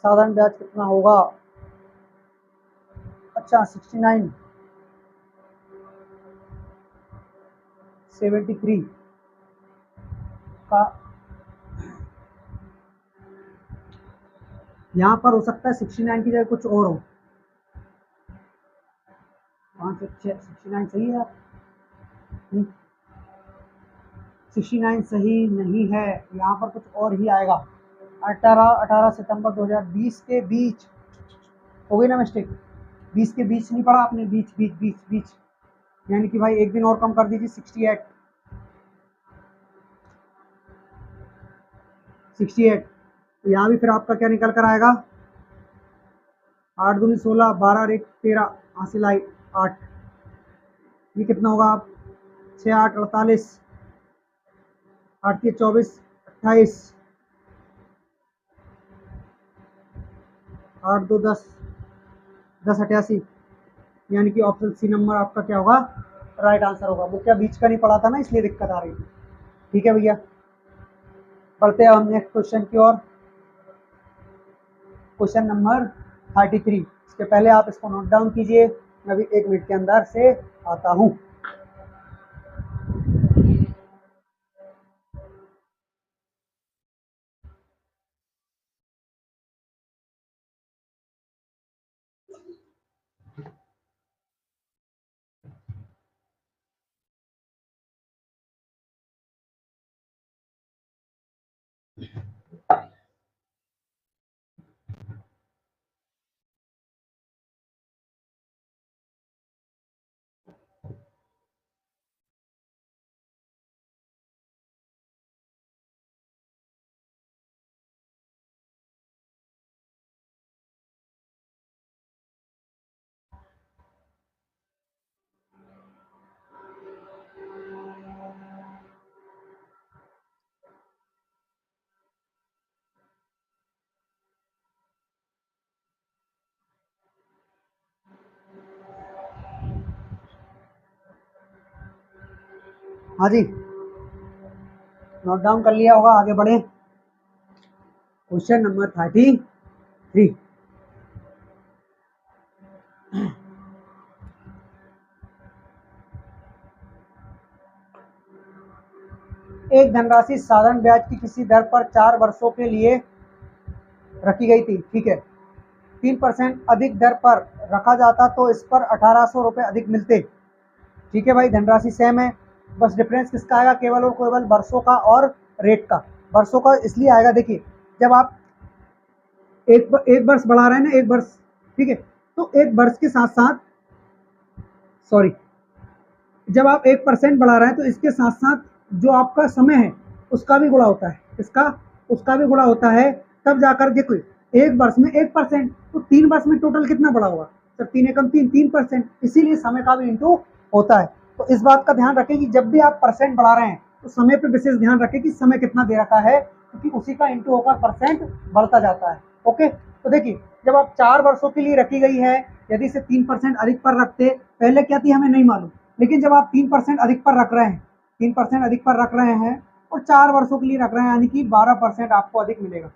साधारण ब्याज कितना होगा? अच्छा 69 73 का, यहाँ पर हो सकता है 69 की जगह कुछ और हो। 5 6 69 सही है? 69 सही नहीं है, यहाँ पर कुछ और ही आएगा। 18 सितंबर 2020 के बीच, हो गई ना मिस्टेक? 20 के बीच नहीं पढ़ा आपने? बीच बीच बीच बीच, यानी कि भाई एक दिन और कम कर दीजिए, 68 68, तो यहाँ भी फिर आपका क्या निकल कर आएगा? 8 दूनी 16, 12 1 13 हासिल आई 8, ये कितना होगा? आप 6 8 48, 8 के 24 28, 8 2 10, 10 88, यानी कि ऑप्शन सी नंबर आपका क्या होगा? राइट आंसर होगा। वो क्या बीच का नहीं पढ़ा था ना, इसलिए दिक्कत आ रही थी। ठीक है भैया, बढ़ते हैं हम नेक्स्ट क्वेश्चन की ओर। Question number 33। इसके पहले आप इसको नोट डाउन कीजिए, मैं भी 1 मिनट के अंदर से आता हूँ। हाँ जी, नोट डाउन कर लिया होगा, आगे बढ़े। Question number 33। एक धनराशि साधारण ब्याज की किसी दर पर 4 वर्षों के लिए रखी गई थी, ठीक है। 3% अधिक दर पर रखा जाता तो इस पर 1800 रुपये अधिक मिलते, ठीक है भाई। धनराशि सेम है, बस डिफरेंस किसका आएगा, केवल और केवल वर्षों का और रेट का। वर्षों का इसलिए आएगा, देखिए जब आप एक वर्ष बढ़ा रहे हैं ना, एक वर्ष, ठीक है, तो एक वर्ष के साथ साथ, सॉरी, जब आप 1% बढ़ा रहे हैं तो इसके साथ साथ जो आपका समय है उसका भी गुणा होता है, इसका उसका भी गुणा होता है, तब जाकर देखो एक वर्ष में 1%, तो 3 वर्ष में टोटल कितना बढ़ा होगा सर, 3 एकम 3, 3%, इसीलिए समय का भी इंटू होता है। तो इस बात का ध्यान रखें कि जब भी आप परसेंट बढ़ा रहे हैं तो समय पे विशेष ध्यान रखें कि समय कितना दे रखा है, क्योंकि उसी का इंटू होकर परसेंट बढ़ता जाता है। ओके, तो देखिए जब आप 4 वर्षों के लिए रखी गई है, यदि इसे 3% अधिक पर रखते, पहले क्या थी हमें नहीं मालूम, लेकिन जब आप 3% अधिक पर रख रहे हैं, 3% अधिक पर रख रहे हैं और 4 वर्षों के लिए रख रहे हैं, यानी कि 12% आपको अधिक मिलेगा,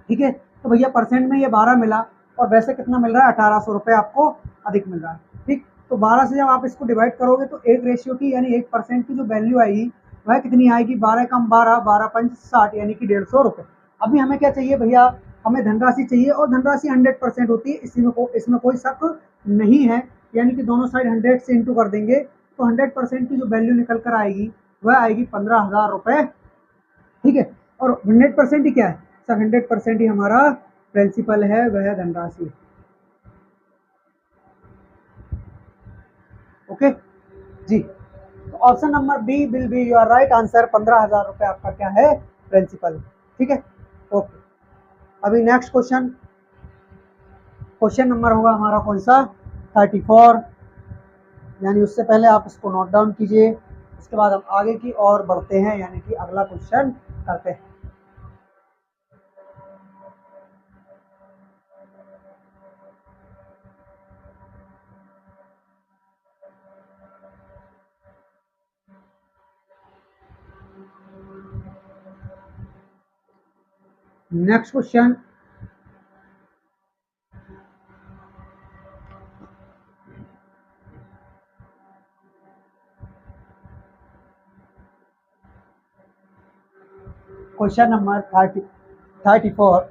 ठीक है। तो भैया परसेंट में ये 12 मिला और वैसे कितना मिल रहा है, 1800 रुपये आपको अधिक मिल रहा है, ठीक। तो 12 से जब आप इसको डिवाइड करोगे तो 1 रेशियो की यानी 1% की जो वैल्यू आएगी वह कितनी आएगी, 12 कम 12, 12 पंच 60, यानी कि 150 रुपये। अभी हमें क्या चाहिए भैया, हमें धनराशि चाहिए, और धनराशि 100% होती है, इसमें कोई शक नहीं है, यानी कि दोनों साइड 100 से इंटू कर देंगे तो 100% की जो वैल्यू निकल कर आएगी वह आएगी 15,000 रुपये, ठीक है। और 100% ही क्या है सर, 100% ही हमारा प्रिंसिपल है, वह धनराशि। ओके जी, तो option number B will be your right answer. 15,000 रुपये आपका क्या है, प्रिंसिपल, ठीक है। ओके, अभी नेक्स्ट क्वेश्चन, क्वेश्चन नंबर होगा हमारा कौन सा, 34, यानी उससे पहले आप इसको नोट डाउन कीजिए, उसके बाद हम आगे की ओर बढ़ते हैं, यानी कि अगला क्वेश्चन करते हैं। Next question, question number 34।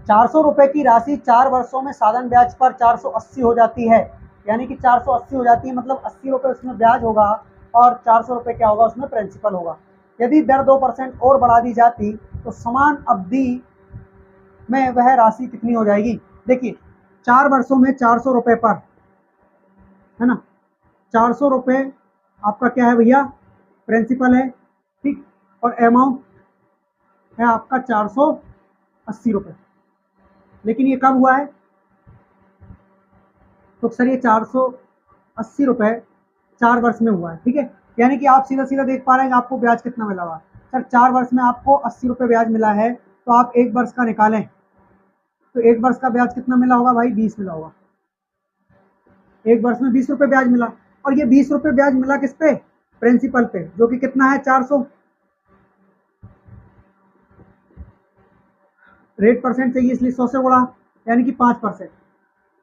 400 रुपए की राशि 4 वर्षों में साधारण ब्याज पर 480 हो जाती है, यानी कि 480 हो जाती है, मतलब 80 रुपये उसमें ब्याज होगा और 400 रुपये क्या होगा, उसमें प्रिंसिपल होगा। यदि दर 2% और बढ़ा दी जाती तो समान अवधि में वह राशि कितनी हो जाएगी। देखिए 4 वर्षों में 400 रुपये पर, है ना, 400 रुपये आपका क्या है भैया, प्रिंसिपल है, ठीक, और अमाउंट है आपका 480 रुपये। लेकिन ये कब हुआ है, तो सर ये 480 रुपये 4 वर्ष में हुआ है, ठीक है। यानी कि आप सीधा सीधा देख पा रहे हैं कि आपको ब्याज कितना मिला हुआ सर, 4 वर्ष में आपको 80 रुपये ब्याज मिला है, तो आप 1 वर्ष का निकालें तो 1 वर्ष का ब्याज कितना मिला होगा भाई, 20 मिला होगा। 1 वर्ष में 20 रुपये ब्याज मिला, और ये 20 रुपये ब्याज मिला किस पे, प्रिंसिपल पे, जो कि कितना है 400। रेट परसेंट चाहिए इसलिए 100 से गुणा, यानी कि 5%।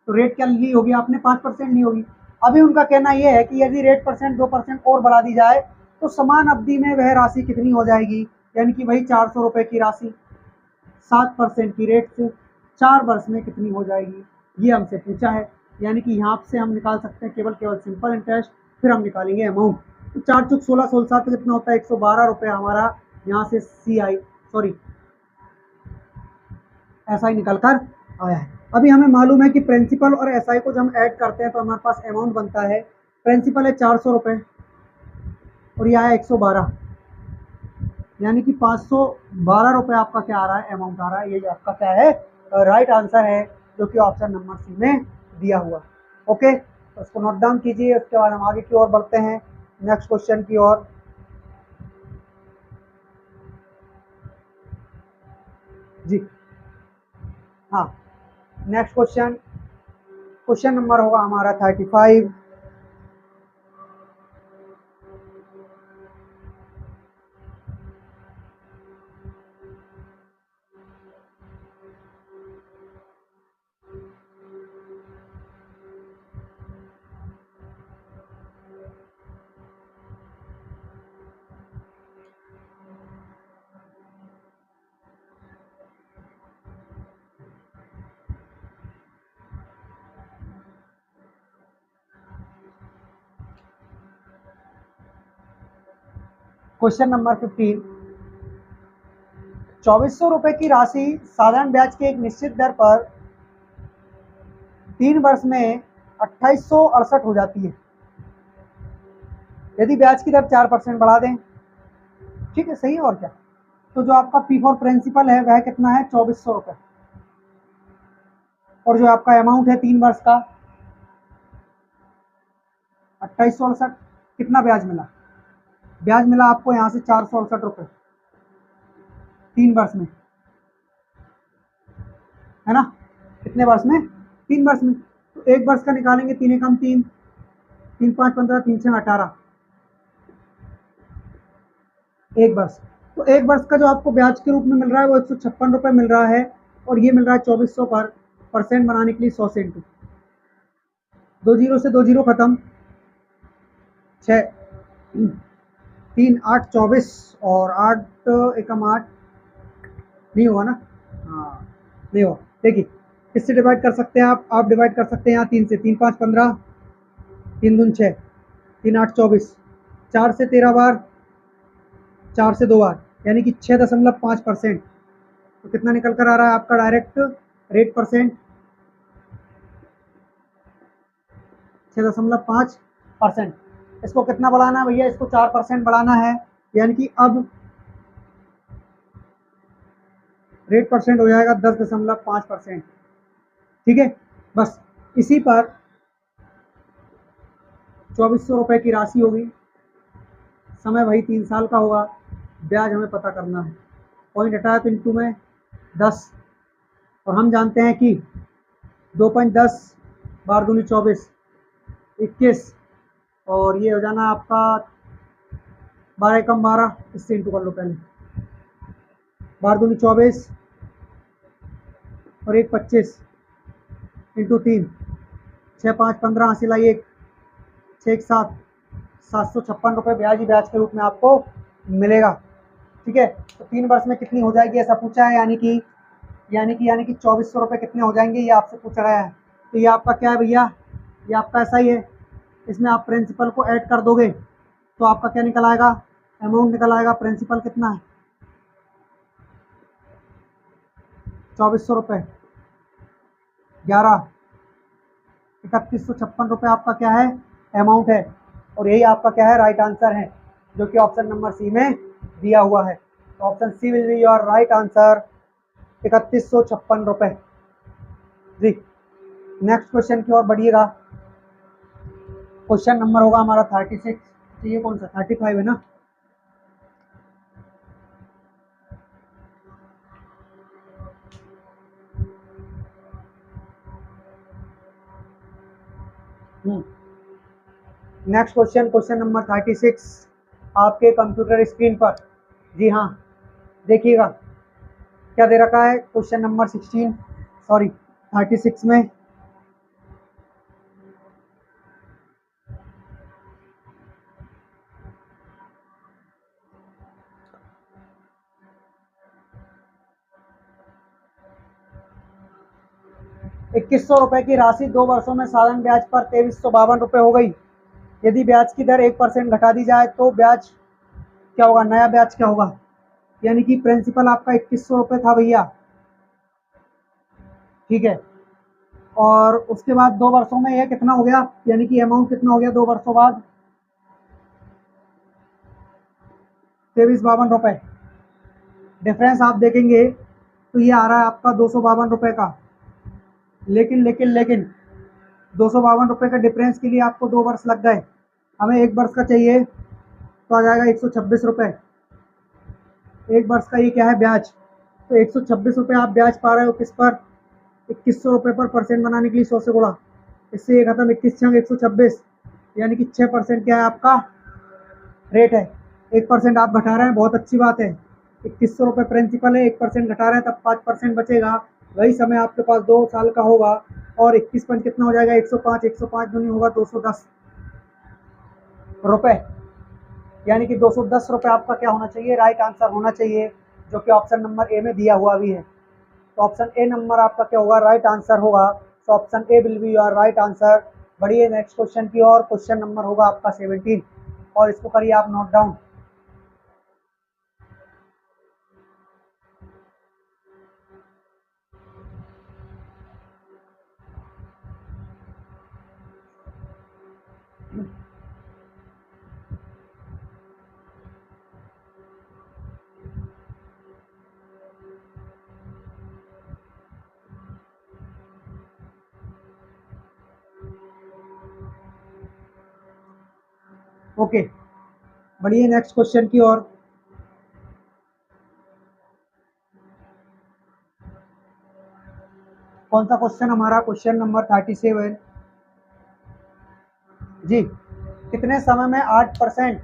तो रेट क्या ली होगी आपने, 5% ली होगी। अभी उनका कहना यह है कि यदि रेट परसेंट 2% और बढ़ा दी जाए तो समान अवधि में वह राशि कितनी हो जाएगी, यानी कि वही 400 रुपये की राशि 7% की रेट से 4 वर्ष में कितनी हो जाएगी, ये हमसे पूछा है। यानी कि यहाँ से हम निकाल सकते हैं केवल केवल सिंपल इंटरेस्ट, फिर हम निकालेंगे अमाउंट। तो 4 चुक 16, 16 7 कितना होता है, 112 रुपये हमारा यहाँ से ऐसा ही निकल कर आया है। अभी हमें मालूम है कि प्रिंसिपल और एसआई को जब हम ऐड करते हैं तो हमारे पास अमाउंट बनता है, प्रिंसिपल है 400 रुपये और यह है 112, यानी कि 512 रुपये आपका क्या आ रहा है, अमाउंट आ रहा है। ये आपका क्या है, राइट आंसर है, जो कि ऑप्शन नंबर सी में दिया हुआ। ओके, तो इसको नोट डाउन कीजिए, उसके बाद हम आगे की ओर बढ़ते हैं, नेक्स्ट क्वेश्चन की ओर। जी हाँ, नेक्स्ट क्वेश्चन, क्वेश्चन नंबर होगा हमारा 35। क्वेश्चन नंबर 15, 2400 रुपये की राशि साधारण ब्याज के एक निश्चित दर पर 3 वर्ष में 2868 हो जाती है। यदि ब्याज की दर 4% बढ़ा दें, ठीक है, सही है और क्या। तो जो आपका पी फॉर प्रिंसिपल है वह कितना है, 2400 रुपये, और जो आपका अमाउंट है 3 वर्ष का 2868। कितना ब्याज मिला, ब्याज मिला आपको यहाँ से 468 रुपये 3 वर्ष में, है ना। कितने वर्ष में, 3 वर्ष में। तो एक वर्ष का निकालेंगे, 3 एकम 3, 3 5 15, 3 6 18, एक वर्ष। तो एक वर्ष का जो आपको ब्याज के रूप में मिल रहा है वो 156 रुपये मिल रहा है, और ये मिल रहा है 2400 पर। परसेंट बनाने के लिए 100 से इंटू, 2 जीरो से 2 जीरो खत्म, 6 3 8 24, और 8 एकम 8 नहीं हुआ ना, हाँ नहीं हुआ। देखिए किससे डिवाइड कर सकते हैं आप डिवाइड कर सकते हैं यहाँ 3 से, 3 5 15, 3 दून 6, 3 8 24, 4 से 13 बार, 4 से 2 बार, यानी कि 6.5%। तो कितना निकल कर आ रहा है आपका डायरेक्ट रेट परसेंट, 6.5%। इसको कितना बढ़ाना है भैया, इसको 4% बढ़ाना है, यानी कि अब रेट परसेंट हो जाएगा 10.5%। ठीक है, बस इसी पर 2400 रुपये की राशि होगी, समय वही 3 साल का होगा, ब्याज हमें पता करना है। पॉइंट हटाया तो इंटू में 10, और हम जानते हैं कि 2.10 बार दूनी 24, 21, और ये हो जाना आपका 12 एकम 12, इससे इंटू कर लो पहले, बार दूनी 24 और 1 25 इंटू 3, 6 5 15, हासिल आई 1, 6 7, 756 रुपये ब्याज ही ब्याज के रूप में आपको मिलेगा। ठीक है, तो 3 वर्ष में कितनी हो जाएगी ऐसा पूछा है, यानी कि 2400 रुपये कितने हो जाएंगे ये आपसे पूछा गया है। तो ये आपका क्या है भैया, ये आपका ऐसा ही है, इसमें आप प्रिंसिपल को ऐड कर दोगे तो आपका क्या निकल आएगा, अमाउंट निकल आएगा। प्रिंसिपल कितना है, 2400 रुपये, 11 3156 रुपये आपका क्या है, अमाउंट है, और यही आपका क्या है, राइट आंसर है, जो कि ऑप्शन नंबर सी में दिया हुआ है। तो option C will be your right answer, 3156 रुपये जी। नेक्स्ट क्वेश्चन की ओर बढ़िएगा। क्वेश्चन नंबर होगा हमारा 36, तो ये कौन सा 35 है ना। नेक्स्ट क्वेश्चन, क्वेश्चन नंबर 36 आपके कंप्यूटर स्क्रीन पर। जी हाँ, देखिएगा क्या दे रखा है क्वेश्चन नंबर 36 में। ₹2100 की राशि 2 वर्षों में साधारण ब्याज पर 2352 रुपये हो गई। यदि ब्याज की दर 1% घटा दी जाए तो ब्याज क्या होगा, नया ब्याज क्या होगा। यानी कि प्रिंसिपल आपका 2100 रुपये था भैया, ठीक है, और उसके बाद 2 वर्षों में यह कितना हो गया, यानी कि अमाउंट कितना हो गया 2 वर्षों बाद, 2352 रुपये। डिफरेंस आप देखेंगे तो ये आ रहा है आपका 252 रुपये का, लेकिन 252 रुपये का डिफरेंस के लिए आपको 2 वर्ष लग गए, हमें 1 वर्ष का चाहिए तो आ जाएगा 126 रुपये। 1 वर्ष का ये क्या है, ब्याज। तो 126 रुपये आप ब्याज पा रहे हो किस पर, 2100 रुपये पर। परसेंट बनाने के लिए 100 से गुणा, इससे ये खत्म, 21 छंग 126, यानी कि 6% क्या है आपका रेट है। 1% आप घटा रहे हैं, बहुत अच्छी बात है। 2100 रुपये प्रिंसिपल है, 1% घटा रहे हैं तब 5% बचेगा। वही समय आपके पास 2 साल का होगा, और 21 पंच कितना हो जाएगा, 105 दूनी होगा 210 रुपये, यानी कि 210 रुपये आपका क्या होना चाहिए, राइट आंसर होना चाहिए, जो कि ऑप्शन नंबर ए में दिया हुआ भी है। तो ऑप्शन ए नंबर आपका क्या होगा, राइट आंसर होगा। तो option A will be your right answer. बढ़िए नेक्स्ट क्वेश्चन की ओर। क्वेश्चन नंबर होगा आपका 17, और इसको करिए आप नोट डाउन। ओके, बढ़िए नेक्स्ट क्वेश्चन की ओर। कौन सा क्वेश्चन हमारा? क्वेश्चन नंबर 37 जी। कितने समय में 8%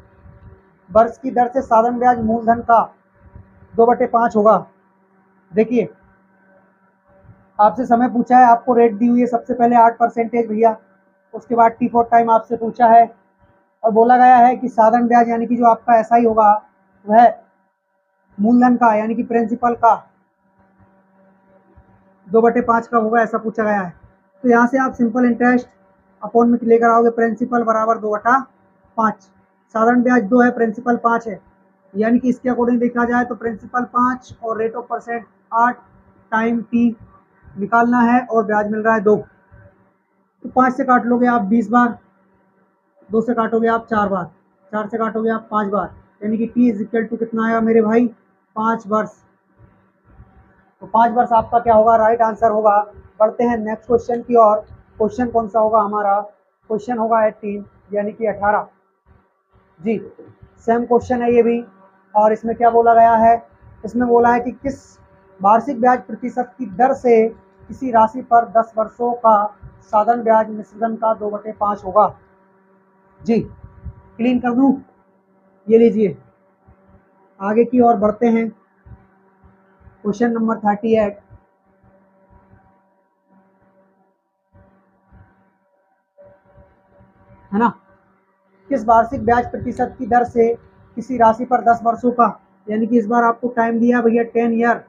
वर्ष की दर से साधारण ब्याज मूलधन का 2/5 होगा? देखिए, आपसे समय पूछा है, आपको रेट दी हुई है, सबसे पहले 8% भैया, उसके बाद टी फॉर टाइम आपसे पूछा है और बोला गया है कि साधारण ब्याज यानी कि जो आपका एसआई होगा वह मूलधन का यानी कि प्रिंसिपल का 2/5 का होगा, ऐसा पूछा गया है। तो यहाँ से आप सिंपल इंटरेस्ट अपॉन में लेकर आओगे, प्रिंसिपल बराबर 2/5। साधारण ब्याज 2 है, प्रिंसिपल 5 है, यानी कि इसके अकॉर्डिंग देखा जाए तो प्रिंसिपल 5 और rate of percent 8 time T निकालना है और ब्याज मिल रहा है 2। तो 5 से काट लोगे आप 20 बार, 2 से काटोगे आप 4 बार, 4 से काटोगे आप 5 बार, यानी कि टी इज इक्वल टू कितना आएगा मेरे भाई? 5 वर्ष। तो 5 वर्ष आपका क्या होगा? राइट आंसर होगा। बढ़ते हैं नेक्स्ट क्वेश्चन की ओर। क्वेश्चन कौन सा होगा हमारा? क्वेश्चन होगा 18 यानी कि 18 जी। सेम क्वेश्चन है ये भी, और इसमें क्या बोला गया है? इसमें बोला है कि किस वार्षिक ब्याज प्रतिशत की दर से किसी राशि पर 10 वर्षों का साधारण ब्याज मिश्रधन का 2/5 होगा? जी, क्लीन कर दूं? ये लीजिए, आगे की ओर बढ़ते हैं। क्वेश्चन नंबर 38 है ना। किस वार्षिक ब्याज प्रतिशत की दर से किसी राशि पर 10 वर्षों का, यानी कि इस बार आपको टाइम दिया भैया 10 ईयर,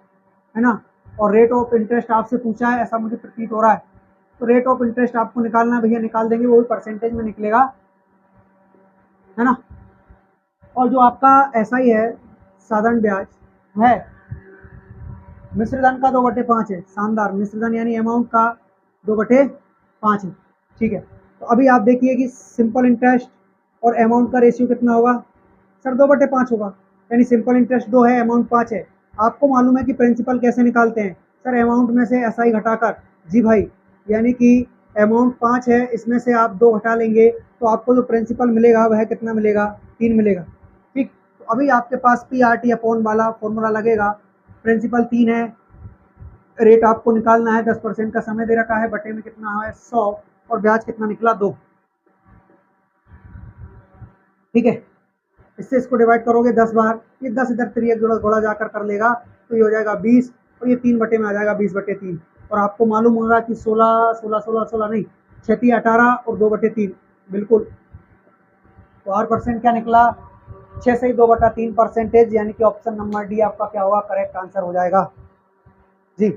है ना, और रेट ऑफ इंटरेस्ट आपसे पूछा है, ऐसा मुझे प्रतीत हो रहा है। तो रेट ऑफ इंटरेस्ट आपको निकालना है भैया, निकाल देंगे, वो भी परसेंटेज में निकलेगा, है ना। और जो आपका ऐसा ही है साधारण ब्याज है, मिश्रधन का 2/5 है। शानदार, मिश्रधन यानी अमाउंट का 2/5 है, ठीक है। तो अभी आप देखिए कि सिंपल इंटरेस्ट और अमाउंट का रेशियो कितना होगा? सर 2/5 होगा, यानी सिंपल इंटरेस्ट 2 है, अमाउंट 5 है। आपको मालूम है कि प्रिंसिपल कैसे निकालते हैं? सर अमाउंट में से एसआई घटाकर। जी भाई, यानी कि अमाउंट 5 है, इसमें से आप 2 घटा लेंगे तो आपको जो प्रिंसिपल मिलेगा वह कितना मिलेगा? 3 मिलेगा, ठीक। तो अभी आपके पास पी आर टी अपॉन वाला फॉर्मूला लगेगा। प्रिंसिपल 3 है, रेट आपको निकालना है, 10% का समय दे रखा है, बटे में कितना है? 100, और ब्याज कितना निकला? 2, ठीक है। इससे इसको डिवाइड करोगे 10 बार, ये 10 इधर 3 घोड़ा जाकर कर लेगा, तो ये हो जाएगा 20, और ये 3 बटे में आ जाएगा 20/3। और आपको मालूम होगा कि 16 16 16 16 नहीं, 6 18 और 2/3, बिल्कुल। तो 8% क्या निकला? 6 से ही 2/3%, यानी कि ऑप्शन नंबर डी आपका क्या होगा? करेक्ट आंसर हो जाएगा जी।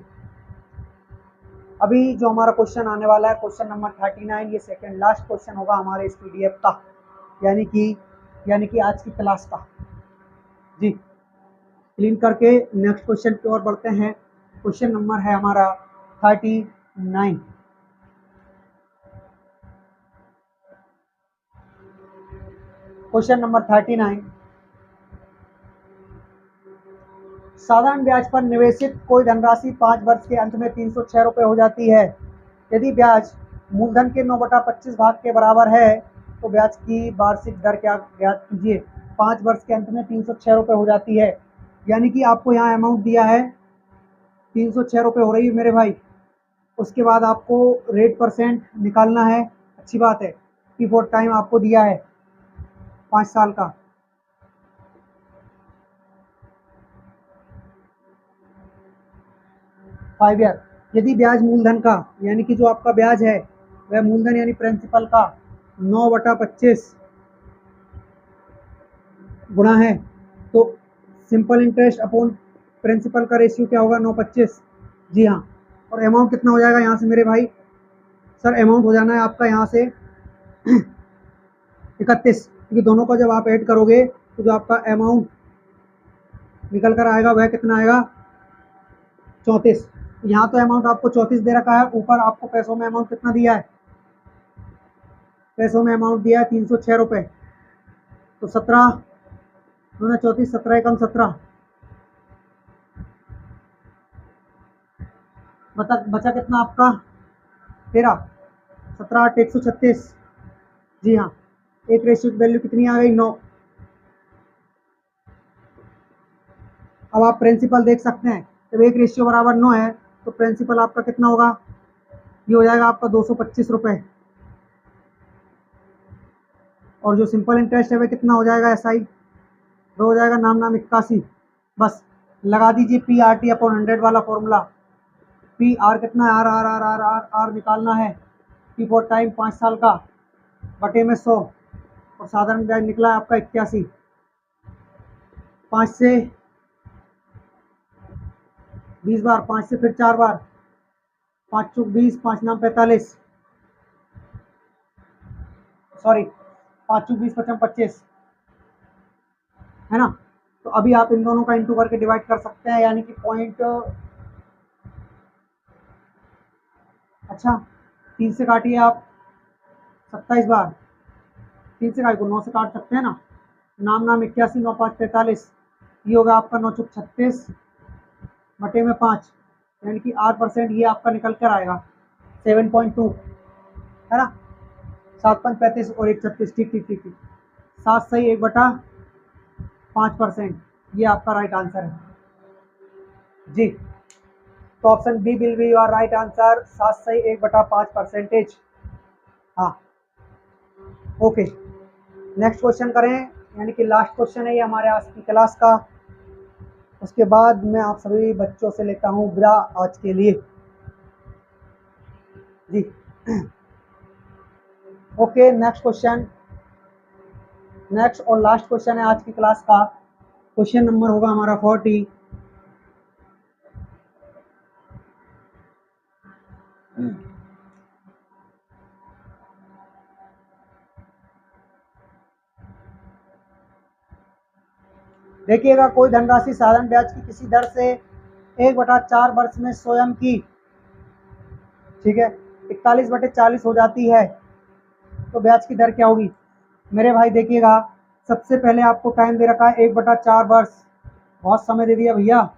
अभी जो हमारा क्वेश्चन आने वाला है, क्वेश्चन नंबर 39, ये सेकंड लास्ट क्वेश्चन होगा हमारे इस पीडीएफ का, यानी कि आज की क्लास का जी। क्लीन करके नेक्स्ट क्वेश्चन की ओर बढ़ते हैं। क्वेश्चन नंबर है हमारा 39। क्वेश्चन नंबर 39, साधारण ब्याज पर निवेशित कोई धनराशि 5 वर्ष के अंत में 306 रुपये हो जाती है। यदि ब्याज मूलधन के 9/25 भाग के बराबर है तो ब्याज की वार्षिक दर क्या ज्ञात कीजिए। 5 वर्ष के अंत में 306 रुपये हो जाती है, यानी कि आपको यहाँ अमाउंट दिया है 306 रुपये हो रही है मेरे भाई। उसके बाद आपको रेट परसेंट निकालना है, अच्छी बात है। टी फॉर टाइम आपको दिया है 5 साल का, फाइव ईयर। यदि ब्याज मूलधन का यानी कि जो आपका ब्याज है वह मूलधन यानी प्रिंसिपल का 9/25 गुणा है, तो सिंपल इंटरेस्ट अपॉन प्रिंसिपल का रेशियो क्या होगा? 9/25। जी हाँ। और अमाउंट कितना हो जाएगा यहाँ से मेरे भाई? सर अमाउंट हो जाना है आपका यहाँ से 31, क्योंकि दोनों को जब आप ऐड करोगे तो जो आपका अमाउंट निकल कर आएगा वह कितना आएगा? 34। यहाँ तो अमाउंट आपको 34 दे रखा है, ऊपर आपको पैसों में अमाउंट कितना दिया है? पैसों में अमाउंट दिया है 306 रुपये। तो 17 दूना 34, 17 एकम 17, बचा कितना आपका? 13, 17 8 136। जी हाँ, एक रेशियो की वैल्यू कितनी आ गई, 9। अब आप प्रिंसिपल देख सकते हैं, जब एक रेशियो बराबर 9 है तो प्रिंसिपल आपका कितना होगा, ये हो जाएगा आपका 225 रुपये। और जो सिंपल इंटरेस्ट है वह कितना हो जाएगा, एसआई वो हो जाएगा नाम 81। बस लगा दीजिए पी आर टी अपॉन 100 वाला फॉर्मूला। पी आर कितना है, R R R R R R निकालना है। पी फॉर टाइम 5 साल का बटे में 100, और साधारण ब्याज निकला है आपका 81। 5 से 20 बार, 5 से फिर 4 बार, 5 चौक 20, 5 नाम 45, सॉरी 5 चौक 20 पचम 25, है ना। तो अभी आप इन दोनों का इंटू करके डिवाइड कर सकते हैं, यानी कि पॉइंट, अच्छा 3 से काटिए आप 27 बार, 3 से काट को 9 से काट सकते हैं ना। नाम 81, 9 5 45, ये होगा आपका 9 चौक 36 बटे में 5, यानी कि 8%, ये आपका निकल कर आएगा 7.2, है ना। 7 5 35 और 1 36, ठीक ठीक ठीक ठीक, 7 सही 1/5%, ये आपका राइट आंसर है जी। तो option B will be your right answer, 7 सही 1/5%। हाँ ओके, नेक्स्ट क्वेश्चन करें, यानी कि लास्ट क्वेश्चन है ये हमारे आज की क्लास का। उसके बाद मैं आप सभी बच्चों से लेता हूँ विदा आज के लिए जी। ओके नेक्स्ट क्वेश्चन, नेक्स्ट और लास्ट क्वेश्चन है आज की क्लास का। क्वेश्चन नंबर होगा हमारा 40। देखिएगा, कोई धनराशि साधारण ब्याज की किसी दर से 1/4 वर्ष में स्वयं की, ठीक है, 41/40 हो जाती है, तो ब्याज की दर क्या होगी। मेरे भाई देखिएगा, सबसे पहले आपको टाइम दे रखा है 1/4 वर्ष, बहुत समय दे दिया भैया।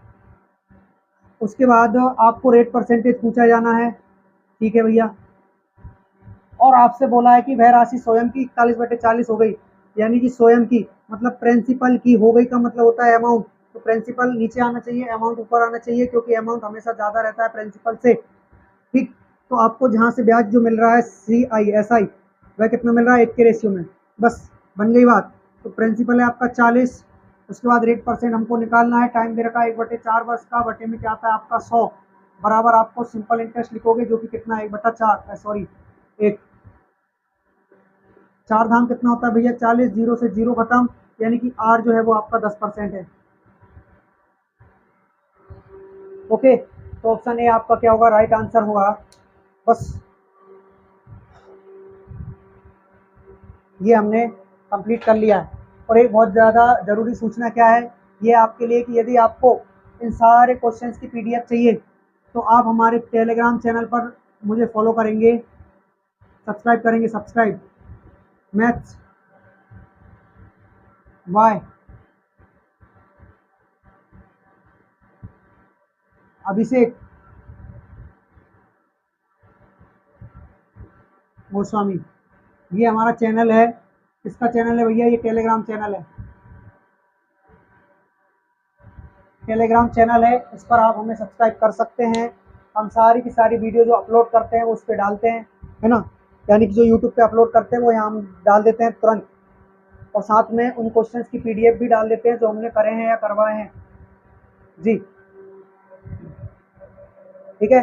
उसके बाद आपको रेट परसेंटेज पूछा जाना है, ठीक है भैया, और आपसे बोला है कि वह राशि स्वयं की 41/40 हो गई, यानी कि स्वयं की मतलब प्रिंसिपल की हो गई का मतलब होता है अमाउंट। तो प्रिंसिपल नीचे आना चाहिए, अमाउंट ऊपर आना चाहिए, क्योंकि अमाउंट हमेशा ज़्यादा रहता है प्रिंसिपल से, ठीक। तो आपको जहाँ से ब्याज जो मिल रहा है CISI, वह कितना मिल रहा है, 1 के रेशियो में, बस बन गई बात। तो प्रिंसिपल है आपका 40, उसके बाद रेट परसेंट हमको निकालना है, टाइम दे रखा है 1/4 वर्ष का, बटे में क्या आता है आपका 100, बराबर आपको सिंपल इंटरेस्ट लिखोगे जो कि कितना है 1/4, सॉरी 1, 4 धाम कितना होता है भैया 40, 0 से 0 खत्म, यानी कि R जो है वो आपका 10% है। ओके, तो ऑप्शन ए आपका क्या होगा, राइट आंसर होगा। बस ये हमने कंप्लीट कर लिया है। और एक बहुत ज़्यादा ज़रूरी सूचना क्या है ये आपके लिए, कि यदि आपको इन सारे क्वेश्चंस की PDF चाहिए तो आप हमारे टेलीग्राम चैनल पर मुझे फॉलो करेंगे, सब्सक्राइब करेंगे, सब्सक्राइब मैथ्स वाई अभिषेक गोस्वामी, ये हमारा चैनल है। इसका चैनल है भैया, ये टेलीग्राम चैनल है, टेलीग्राम चैनल है, इस पर आप हमें सब्सक्राइब कर सकते हैं। हम सारी की सारी वीडियो जो अपलोड करते हैं वो उस पर डालते हैं, है ना, यानी कि जो यूट्यूब पे अपलोड करते हैं वो यहाँ हम डाल देते हैं तुरंत, और साथ में उन क्वेश्चंस की PDF भी डाल देते हैं जो हमने करे हैं या करवाए हैं जी, ठीक है।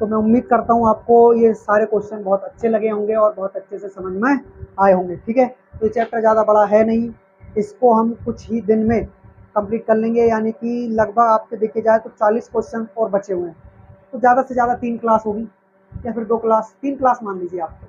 तो मैं उम्मीद करता हूँ आपको ये सारे क्वेश्चन बहुत अच्छे लगे होंगे और बहुत अच्छे से समझ में आए होंगे, ठीक है। तो ये चैप्टर ज़्यादा बड़ा है नहीं, इसको हम कुछ ही दिन में कंप्लीट कर लेंगे, यानी कि लगभग आपके देखे जाए तो 40 क्वेश्चन और बचे हुए हैं। तो ज़्यादा से ज़्यादा 3 क्लास होगी, या फिर 2 क्लास, 3 क्लास मान लीजिए आपको,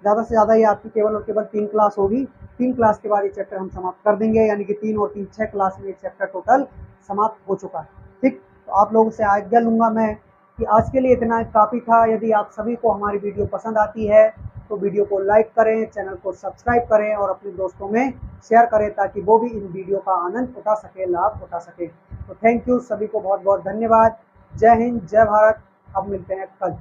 ज़्यादा से ज़्यादा ये आपकी केवल और केवल 3 क्लास होगी। 3 क्लास के बाद ये चैप्टर हम समाप्त कर देंगे, यानी कि 3 और 3 6 क्लास में ये चैप्टर टोटल समाप्त हो चुका है, ठीक। तो आप लोगों से आज्ञा लूँगा मैं कि आज के लिए इतना काफ़ी था। यदि आप सभी को हमारी वीडियो पसंद आती है तो वीडियो को लाइक करें, चैनल को सब्सक्राइब करें और अपने दोस्तों में शेयर करें, ताकि वो भी इन वीडियो का आनंद उठा सके, लाभ उठा सके। तो थैंक यू, सभी को बहुत बहुत धन्यवाद। जय हिंद, जय भारत। अब मिलते हैं कल।